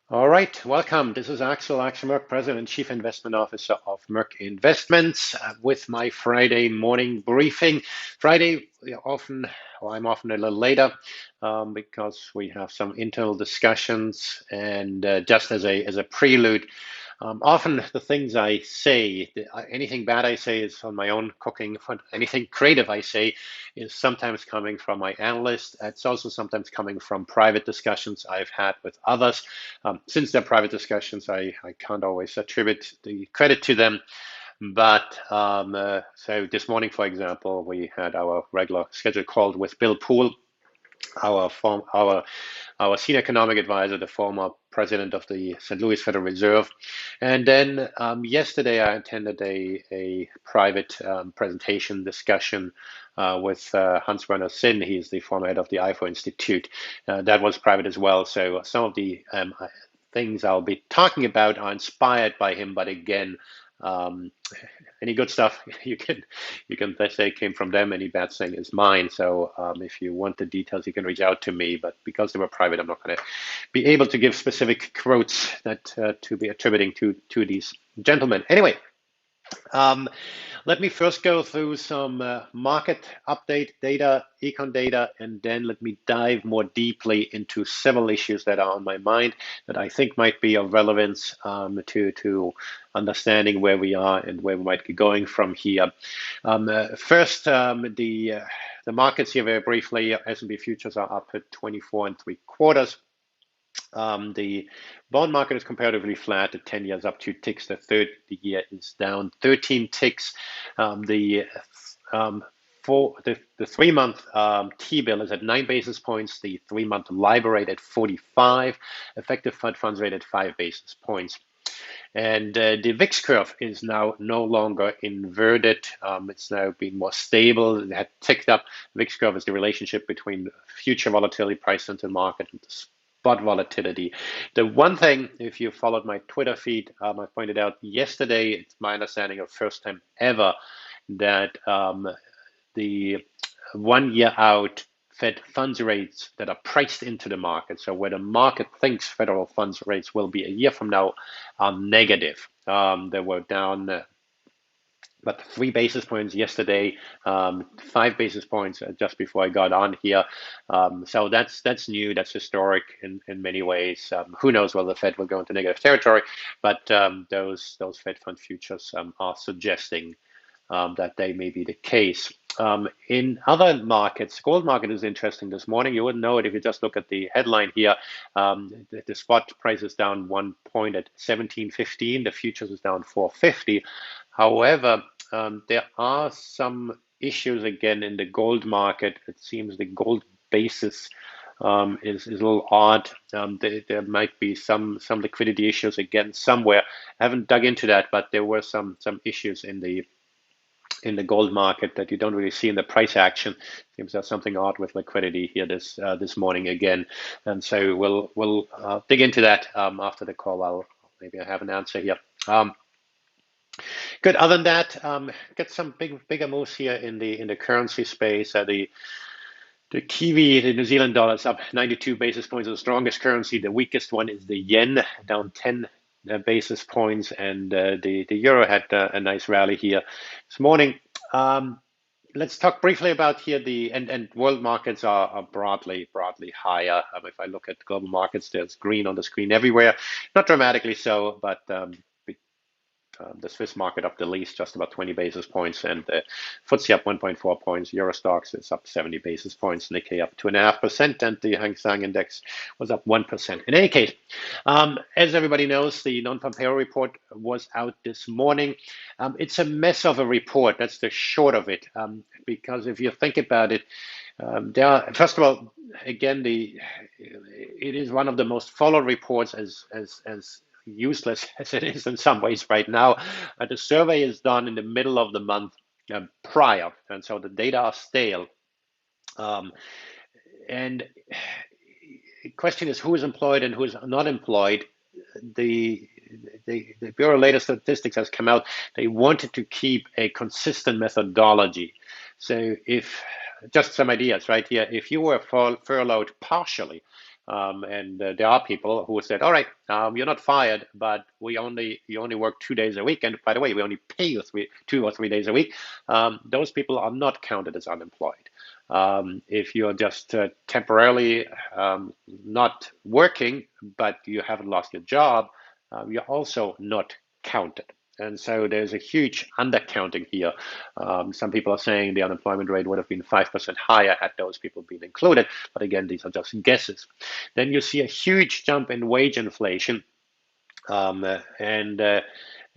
All right, welcome. This is Axel Merk, President and Chief Investment Officer of Merk Investments, with my Friday morning briefing. Friday, I'm often a little later because we have some internal discussions, and just as a prelude, often the things I say, anything bad I say is on my own cooking. Anything creative I say is sometimes coming from my analyst. It's also sometimes coming from private discussions I've had with others. Since they're private discussions, I can't always attribute the credit to them. But so this morning, for example, we had our regular scheduled call with Bill Poole, our form, our senior economic advisor, the former president of the St. Louis Federal Reserve. And then yesterday, I attended a private presentation discussion with Hans Werner Sinn. He's the former head of the IFO Institute. That was private as well. So some of the things I'll be talking about are inspired by him, but again, um, any good stuff you can say came from them. Any bad thing is mine. So if you want the details, you can reach out to me. But because they were private, I'm not going to be able to give specific quotes that to be attributing to these gentlemen. Anyway, um, let me first go through some market update data, econ data, and then let me dive more deeply into several issues that are on my mind that I think might be of relevance to understanding where we are and where we might be going from here. First, the markets here very briefly. S&P futures are up at 24 and three quarters. The bond market is comparatively flat. The 10 years up 2 ticks. The 30 year is down 13 ticks. The for the 3 month T-bill is at 9 basis points. The 3 month LIBOR rate at 45. Effective Fed funds rate at 5 basis points. And the VIX curve is now no longer inverted. It's now been more stable. It had ticked up. VIX curve is the relationship between future volatility priced into the market and the spot volatility. The one thing, if you followed my Twitter feed, I pointed out yesterday, it's my understanding of first time ever that the 1 year out Fed funds rates that are priced into the market, so where the market thinks federal funds rates will be a year from now, are negative. They were down but 3 basis points yesterday, 5 basis points just before I got on here. So that's new, that's historic in many ways. Who knows whether the Fed will go into negative territory, but those Fed fund futures are suggesting that they may be the case. In other markets, gold market is interesting this morning. You wouldn't know it if you just look at the headline here. The spot price is down 1 point at 17.15. The futures is down 4.50. However, there are some issues again in the gold market. It seems the gold basis is a little odd. There might be some liquidity issues again somewhere. I haven't dug into that, but there were some issues in the gold market that you don't really see in the price action. Seems there's something odd with liquidity here this morning again, and so we'll dig into that after the call. Maybe I have an answer here. Good. Other than that, get some bigger moves here in the currency space. The Kiwi, the New Zealand dollar, is up 92 basis points. The strongest currency. The weakest one is the yen, down 10 basis points, and the euro had a nice rally here this morning. Let's talk briefly about here and world markets are broadly higher. If I look at global markets, there's green on the screen everywhere, not dramatically so, but the Swiss market up the least, just about 20 basis points, and the FTSE up 1.4 points. Euro Stoxx is up 70 basis points. Nikkei up 2.5%, and the Hang Seng Index was up 1%. In any case, as everybody knows, the non-farm payroll report was out this morning. It's a mess of a report. That's the short of it. Because if you think about it, first of all, again, it is one of the most followed reports as useless as it is in some ways right now. The survey is done in the middle of the month prior, and so the data are stale. And the question is who is employed and who is not employed. The Bureau of Labor Statistics has come out. They wanted to keep a consistent methodology. So if just some ideas right here, if you were furloughed partially, And there are people who said, all right, you're not fired, but you only work 2 days a week. And by the way, we only pay you 2 or 3 days a week. Those people are not counted as unemployed. If you're just temporarily not working, but you haven't lost your job, you're also not counted. And so there's a huge undercounting here. Some people are saying the unemployment rate would have been 5% higher had those people been included. But again, these are just guesses. Then you see a huge jump in wage inflation, and at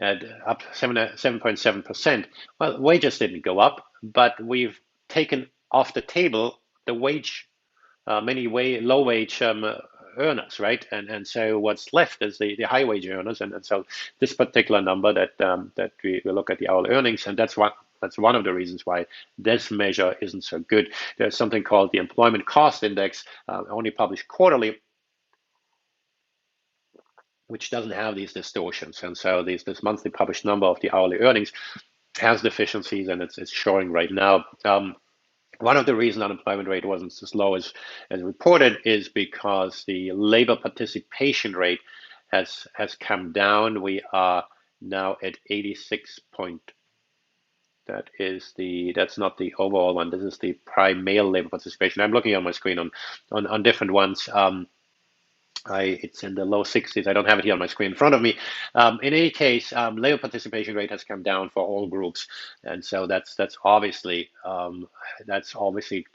up 7.7%. Well, wages didn't go up, but we've taken off the table the wage, many low wage earners, right? And so what's left is the high wage earners, and so this particular number that we look at the hourly earnings, and that's one of the reasons why this measure isn't so good. There's something called the employment cost index, only published quarterly, which doesn't have these distortions. And so this monthly published number of the hourly earnings has deficiencies, and it's showing right now. One of the reasons unemployment rate wasn't as low as reported is because the labor participation rate has come down. We are now at 86 point. That's not the overall one. This is the prime male labor participation. I'm looking on my screen on different ones. It's in the low 60s. I don't have it here on my screen in front of me. In any case, labor participation rate has come down for all groups, and so that's obviously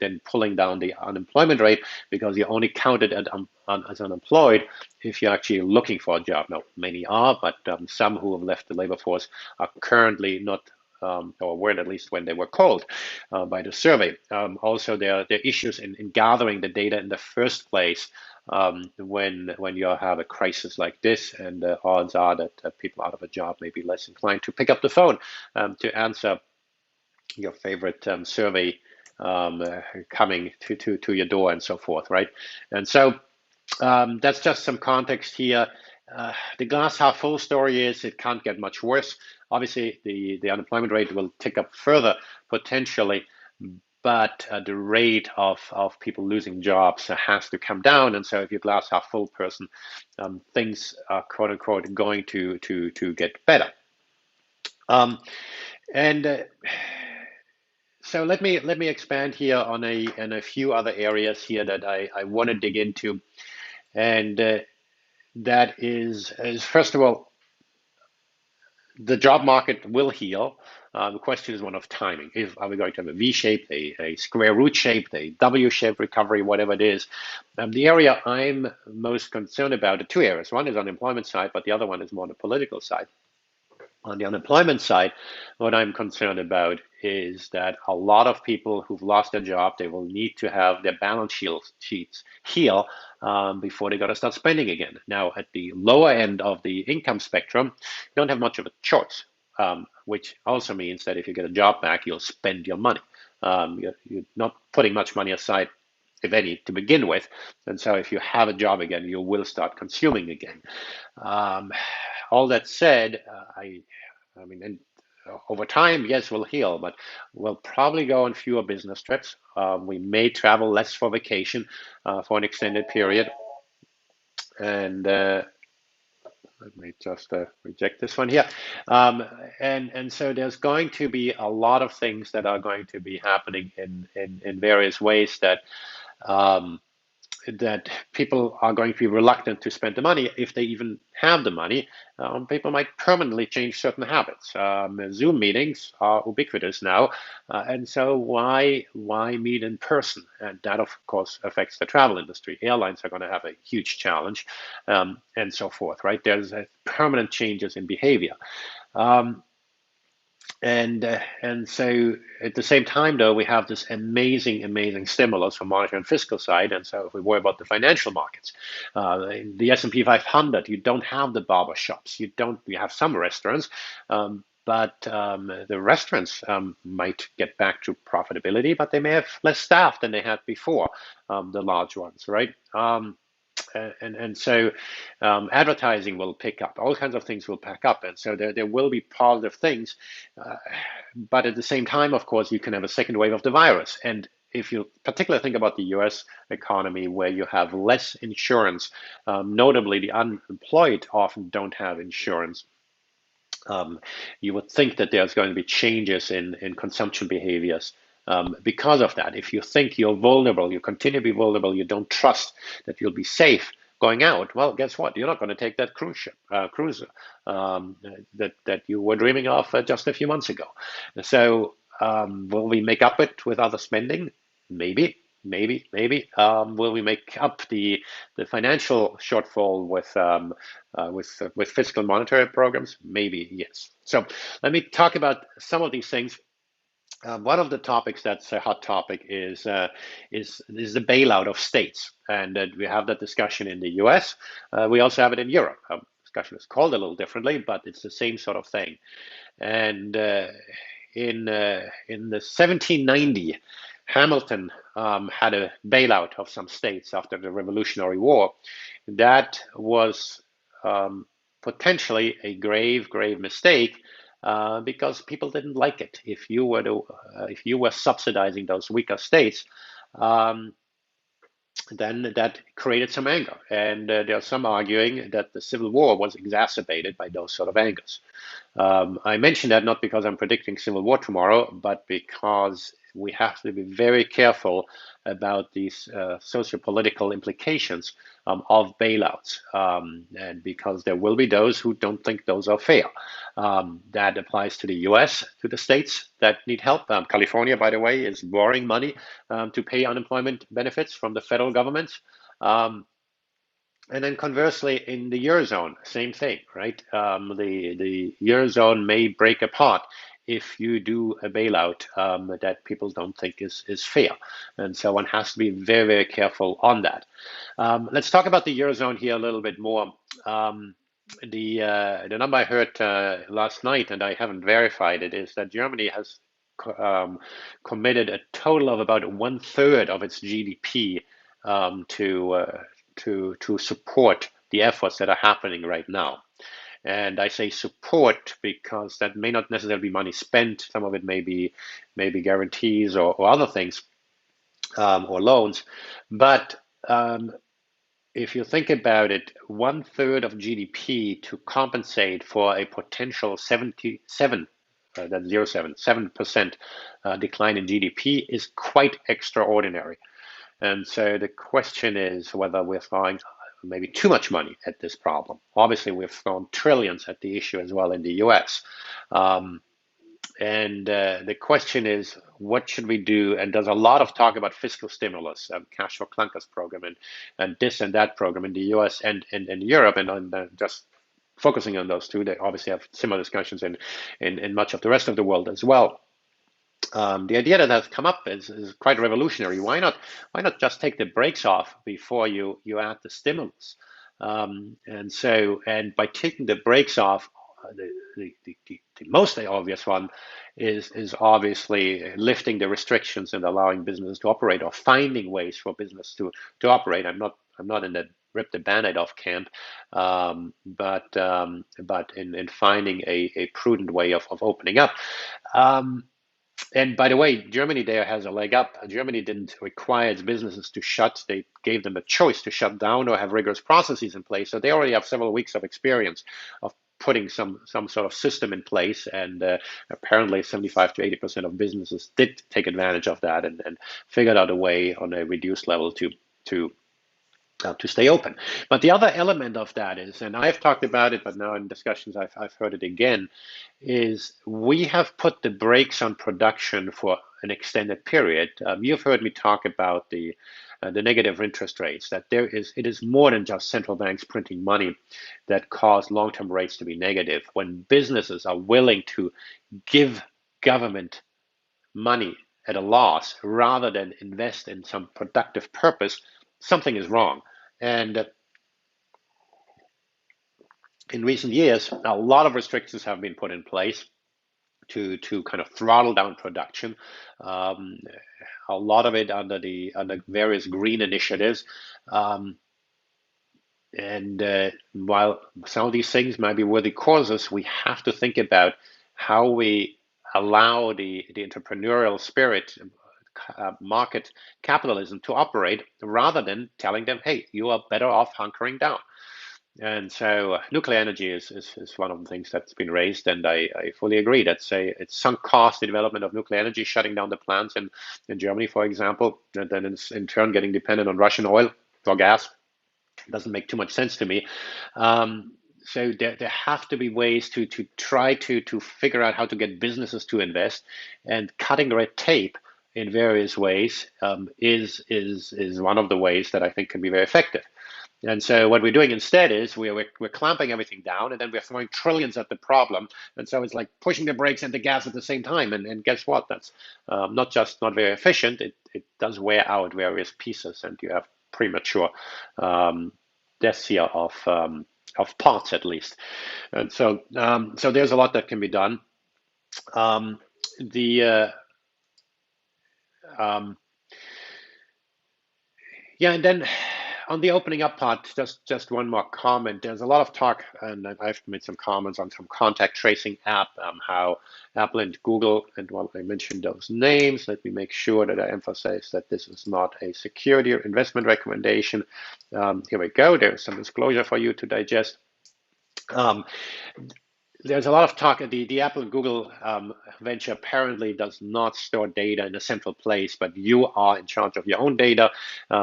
then pulling down the unemployment rate, because you're only counted as unemployed if you're actually looking for a job. Now, many are, but some who have left the labor force are currently not. Or weren't, at least when they were called by the survey. Also, there are issues in gathering the data in the first place when you have a crisis like this, and the odds are that people out of a job may be less inclined to pick up the phone to answer your favorite survey coming to your door and so forth, right? And so that's just some context here. The glass half full story is it can't get much worse. Obviously, the unemployment rate will tick up further potentially, but the rate of people losing jobs has to come down. And so if you're a glass half full person, things are quote unquote going to get better. So let me expand here on a few other areas here that I want to dig into, and that is first of all, the job market will heal. The question is one of timing. Are we going to have a V-shape, a square root shape, a W-shaped recovery, whatever it is? The area I'm most concerned about, the two areas. One is on the employment side, but the other one is more on the political side. On the unemployment side, what I'm concerned about is that a lot of people who've lost their job, they will need to have their balance sheets heal before they got to start spending again. Now, at the lower end of the income spectrum, you don't have much of a choice, which also means that if you get a job back, you'll spend your money. You're not putting much money aside, if any, to begin with. And so if you have a job again, you will start consuming again. All that said, I mean, and over time, yes, we'll heal, but we'll probably go on fewer business trips. We may travel less for vacation for an extended period. And let me just reject this one here. And so there's going to be a lot of things that are going to be happening in various ways that people are going to be reluctant to spend the money if they even have the money. People might permanently change certain habits. Zoom meetings are ubiquitous now, and so why meet in person? And that, of course, affects the travel industry. Airlines are going to have a huge challenge, and so forth. Right? There's permanent changes in behavior. And so at the same time, though, we have this amazing stimulus from monetary and fiscal side. And so if we worry about the financial markets, in the S&P 500, you don't have the barber shops. You have some restaurants, but the restaurants might get back to profitability, but they may have less staff than they had before, the large ones, right? And so advertising will pick up. All kinds of things will pick up, and so there will be positive things. But at the same time, of course, you can have a second wave of the virus, and if you particularly think about the US economy, where you have less insurance, notably the unemployed often don't have insurance. You would think that there's going to be changes in consumption behaviors because of that. If you think you're vulnerable, you continue to be vulnerable, you don't trust that you'll be safe going out, well, guess what? You're not going to take that cruise that you were dreaming of just a few months ago. So will we make up it with other spending? Maybe. Maybe. Will we make up the financial shortfall with fiscal monetary programs? Maybe, yes. So let me talk about some of these things. One of the topics that's a hot topic is the bailout of states, and we have that discussion in the U.S. We also have it in Europe. Discussion is called a little differently, but it's the same sort of thing. And in the 1790, Hamilton had a bailout of some states after the Revolutionary War. That was potentially a grave mistake because people didn't like it. If you were subsidizing those weaker states, um, then that created some anger, and there's some arguing that the Civil War was exacerbated by those sort of angers. I mention that not because I'm predicting civil war tomorrow, but because we have to be very careful about these socio-political implications of bailouts, and because there will be those who don't think those are fair. That applies to the US, to the states that need help. California, by the way, is borrowing money to pay unemployment benefits from the federal government. Um, and then conversely, in the Eurozone, same thing, right? The Eurozone may break apart if you do a bailout that people don't think is fair. And so one has to be very careful on that. Let's talk about the Eurozone here a little bit more. The number I heard last night, and I haven't verified it, is that Germany has committed a total of about 1/3 of its GDP to support the efforts that are happening right now. And I say support because that may not necessarily be money spent. Some of it may be guarantees or other things or loans. But if you think about it, 1/3 of GDP to compensate for a potential 77, that's 7% decline in GDP is quite extraordinary. And so the question is whether we're throwing maybe too much money at this problem. Obviously, we've thrown trillions at the issue as well in the US. And the question is, what should we do? And there's a lot of talk about fiscal stimulus, cash for clunkers program, and this and that program in the US and Europe, and on just focusing on those two. They obviously have similar discussions in much of the rest of the world as well. The idea that has come up is quite revolutionary. Why not just take the brakes off before you add the stimulus? And by taking the brakes off, the most obvious one is obviously lifting the restrictions and allowing business to operate, or finding ways for business to operate. I'm not in the rip the band-aid off camp, but in finding a prudent way of opening up. And by the way, Germany there has a leg up. Germany didn't require its businesses to shut. They gave them a choice to shut down or have rigorous processes in place. So they already have several weeks of experience of putting some sort of system in place. And apparently 75 to 80% of businesses did take advantage of that and figured out a way on a reduced level to stay open. But the other element of that is, and I've talked about it, but now in discussions I've heard it again, is we have put the brakes on production for an extended period. You've heard me talk about the negative interest rates, that it is more than just central banks printing money that cause long-term rates to be negative. When businesses are willing to give government money at a loss rather than invest in some productive purpose, something is wrong. And in recent years, a lot of restrictions have been put in place to kind of throttle down production. A lot of it under various green initiatives. And while some of these things might be worthy causes, we have to think about how we allow the entrepreneurial spirit, market capitalism to operate, rather than telling them, hey, you are better off hunkering down. And so nuclear energy is one of the things that's been raised, and I fully agree. It's sunk cost, the development of nuclear energy, shutting down the plants in Germany, for example, and then it's in turn getting dependent on Russian oil or gas. It doesn't make too much sense to me. So there have to be ways to try to figure out how to get businesses to invest, and cutting red tape in various ways is one of the ways that I think can be very effective. And so what we're doing instead is we're clamping everything down, and then we're throwing trillions at the problem. And so it's like pushing the brakes and the gas at the same time. And guess what? That's not just not very efficient. It does wear out various pieces, and you have premature deaths here of parts at least. And so there's a lot that can be done. The Yeah, and then on the opening up part, just one more comment. There's a lot of talk, and I've made some comments on some contact tracing app, how Apple and Google, and while I mentioned those names, let me make sure that I emphasize that this is not a security or investment recommendation. Here we go. There's some disclosure for you to digest. There's a lot of talk. The Apple and Google venture apparently does not store data in a central place, but you are in charge of your own data.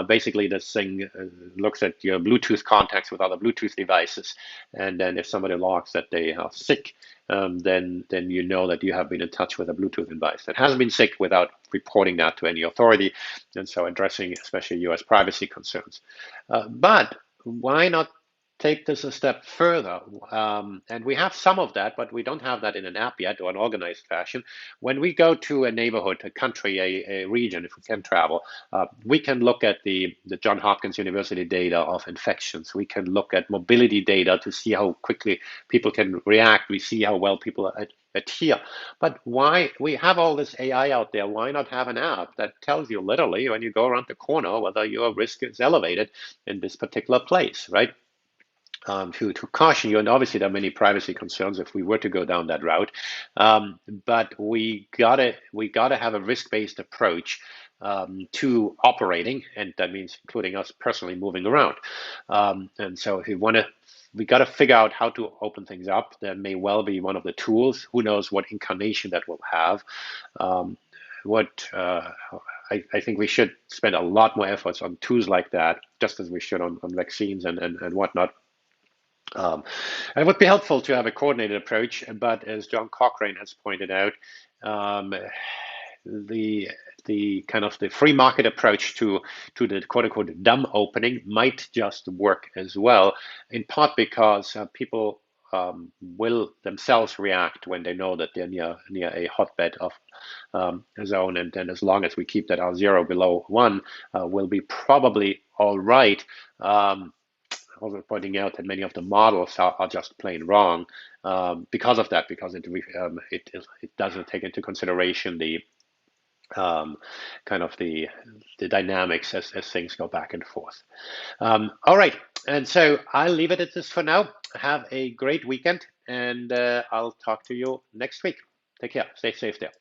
Basically, this thing looks at your Bluetooth contacts with other Bluetooth devices, and then if somebody logs that they are sick, then you know that you have been in touch with a Bluetooth device that has been sick without reporting that to any authority, and so addressing especially U.S. privacy concerns. But why not take this a step further? And we have some of that, but we don't have that in an app yet or an organized fashion. When we go to a neighborhood, a country, a region, if we can travel, we can look at the Johns Hopkins University data of infections. We can look at mobility data to see how quickly people can react. We see how well people adhere. But why we have all this AI out there? Why not have an app that tells you literally when you go around the corner whether your risk is elevated in this particular place, right? To caution you, and obviously there are many privacy concerns if we were to go down that route, but we gotta have a risk-based approach to operating, and that means including us personally moving around. And so if we got to figure out how to open things up. That may well be one of the tools. Who knows what incarnation that will have? I think we should spend a lot more efforts on tools like that, just as we should on vaccines and whatnot. It would be helpful to have a coordinated approach, but as John Cochrane has pointed out, the kind of the free market approach to the quote unquote dumb opening might just work as well, in part because people will themselves react when they know that they're near a hotbed of a zone, and then as long as we keep that R0 below 1, we'll be probably all right. Also pointing out that many of the models are just plain wrong because of that, because it doesn't take into consideration the kind of the dynamics as things go back and forth. All right, and so I'll leave it at this for now. Have a great weekend, and I'll talk to you next week. Take care. Stay safe there.